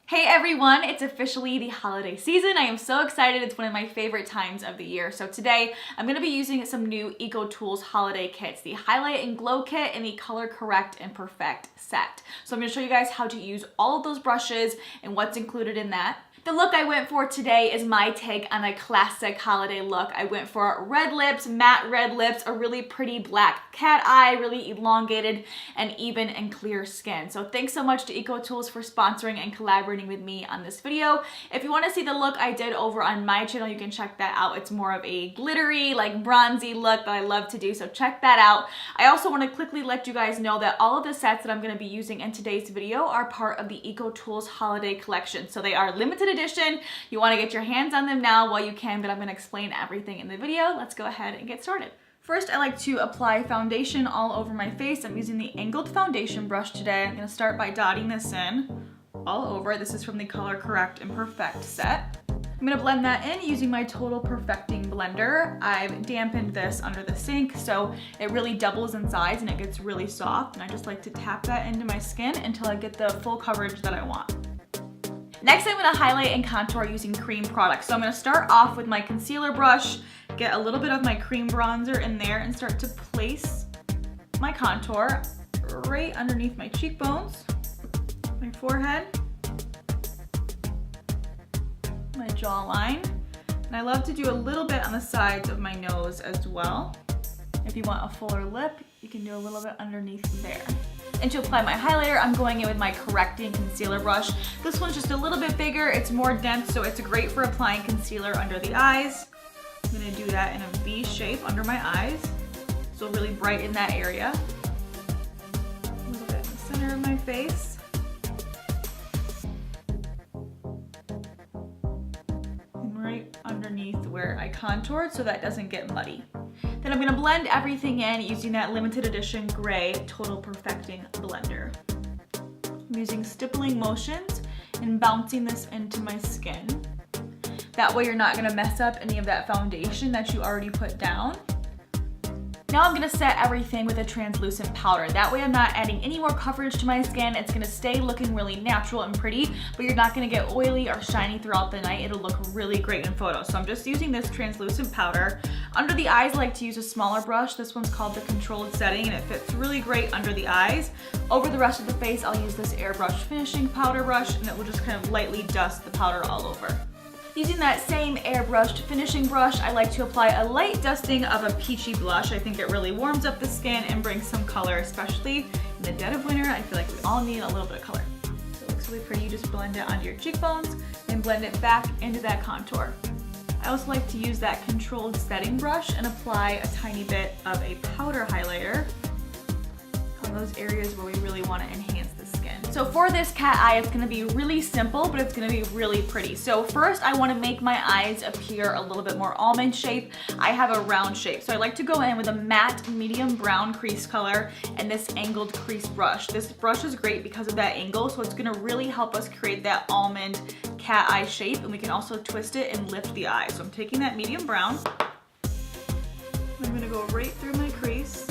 Hey everyone, it's officially the holiday season. I am so excited. It's one of my favorite times of the year. So today I'm going to be using some new EcoTools holiday kits, the Highlight and Glow Kit and the Color Correct and Perfect set. So I'm going to show you guys how to use all of those brushes and what's included in that. The look I went for today is my take on a classic holiday look. I went for red lips, matte red lips, a really pretty black cat eye, really elongated and even and clear skin. So thanks so much to EcoTools for sponsoring and collaborating with me on this video. If you want to see the look I did over on my channel, you can check that out. It's more of a glittery, like bronzy look that I love to do, so check that out. I also want to quickly let you guys know that all of the sets that I'm going to be using in today's video are part of the EcoTools holiday collection. So they are limited edition. You want to get your hands on them now while you can, but I'm going to explain everything in the video. Let's go ahead and get started. First, I like to apply foundation all over my face. I'm using the angled foundation brush today. I'm going to start by dotting this in all over. This is from the Color Correct and Perfect set. I'm going to blend that in using my Total Perfecting blender. I've dampened this under the sink so it really doubles in size and it gets really soft, and I just like to tap that into my skin until I get the full coverage that I want. Next, I'm going to highlight and contour using cream products. So I'm going to start off with my concealer brush, get a little bit of my cream bronzer in there, and start to place my contour right underneath my cheekbones, my forehead, my jawline. And I love to do a little bit on the sides of my nose as well. If you want a fuller lip, you can do a little bit underneath there. And to apply my highlighter, I'm going in with my correcting concealer brush. This one's just a little bit bigger, it's more dense, so it's great for applying concealer under the eyes. I'm gonna do that in a V shape under my eyes, so really brighten that area. A little bit in the center of my face. And right underneath where I contoured so that doesn't get muddy. Then I'm going to blend everything in using that limited edition gray Total Perfecting blender. I'm using stippling motions and bouncing this into my skin. That way you're not going to mess up any of that foundation that you already put down. Now I'm going to set everything with a translucent powder. That way I'm not adding any more coverage to my skin. It's going to stay looking really natural and pretty, but you're not going to get oily or shiny throughout the night. It'll look really great in photos. So I'm just using this translucent powder. Under the eyes, I like to use a smaller brush. This one's called the Controlled Setting, and it fits really great under the eyes. Over the rest of the face, I'll use this airbrush finishing powder brush, and it will just kind of lightly dust the powder all over. Using that same airbrushed finishing brush, I like to apply a light dusting of a peachy blush. I think it really warms up the skin and brings some color, especially in the dead of winter. I feel like we all need a little bit of color. So it looks really pretty. You just blend it onto your cheekbones and blend it back into that contour. I also like to use that controlled setting brush and apply a tiny bit of a powder highlighter on those areas where we really want to enhance the skin. So for this cat eye, it's going to be really simple, but it's going to be really pretty. So first, I want to make my eyes appear a little bit more almond shape. I have a round shape, so I like to go in with a matte medium brown crease color and this angled crease brush. This brush is great because of that angle, so it's going to really help us create that almond cat eye shape, and we can also twist it and lift the eye. So I'm taking that medium brown. I'm going to go right through my crease,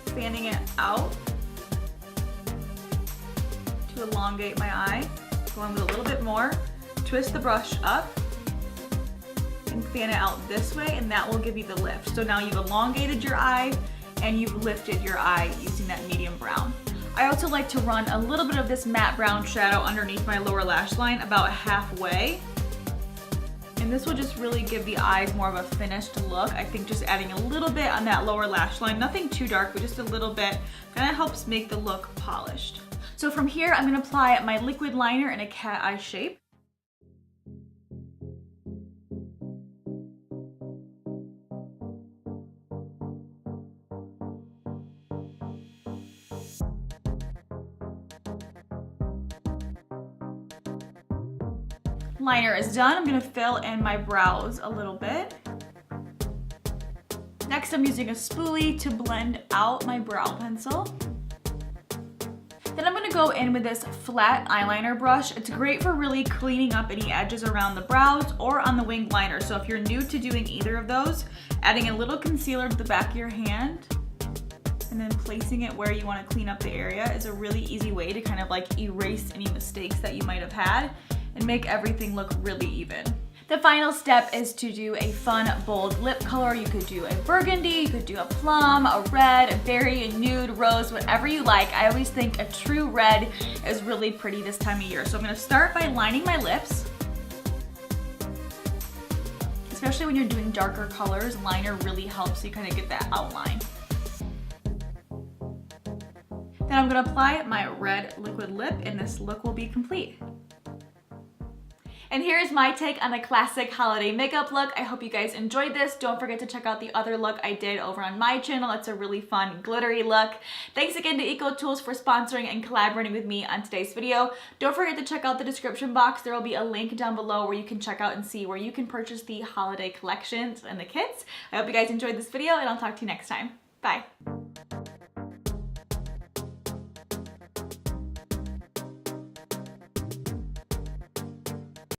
fanning it out to elongate my eye. Go in with a little bit more, twist the brush up, and fan it out this way, and that will give you the lift. So now you've elongated your eye and you've lifted your eye using that medium brown. I also like to run a little bit of this matte brown shadow underneath my lower lash line, about halfway. And this will just really give the eyes more of a finished look. I think just adding a little bit on that lower lash line, nothing too dark, but just a little bit, kind of helps make the look polished. So from here, I'm going to apply my liquid liner in a cat eye shape. Liner is done. I'm going to fill in my brows a little bit. Next, I'm using a spoolie to blend out my brow pencil. Then I'm going to go in with this flat eyeliner brush. It's great for really cleaning up any edges around the brows or on the winged liner. So if you're new to doing either of those, adding a little concealer to the back of your hand And then placing it where you want to clean up the area is a really easy way to kind of like erase any mistakes that you might have had and make everything look really even. The final step is to do a fun, bold lip color. You could do a burgundy, you could do a plum, a red, a berry, a nude, rose, whatever you like. I always think a true red is really pretty this time of year. So I'm gonna start by lining my lips. Especially when you're doing darker colors, liner really helps you kind of get that outline. Then I'm gonna apply my red liquid lip and this look will be complete. And here's my take on a classic holiday makeup look. I hope you guys enjoyed this. Don't forget to check out the other look I did over on my channel. It's a really fun glittery look. Thanks again to EcoTools for sponsoring and collaborating with me on today's video. Don't forget to check out the description box. There will be a link down below where you can check out and see where you can purchase the holiday collections and the kits. I hope you guys enjoyed this video and I'll talk to you next time. Bye.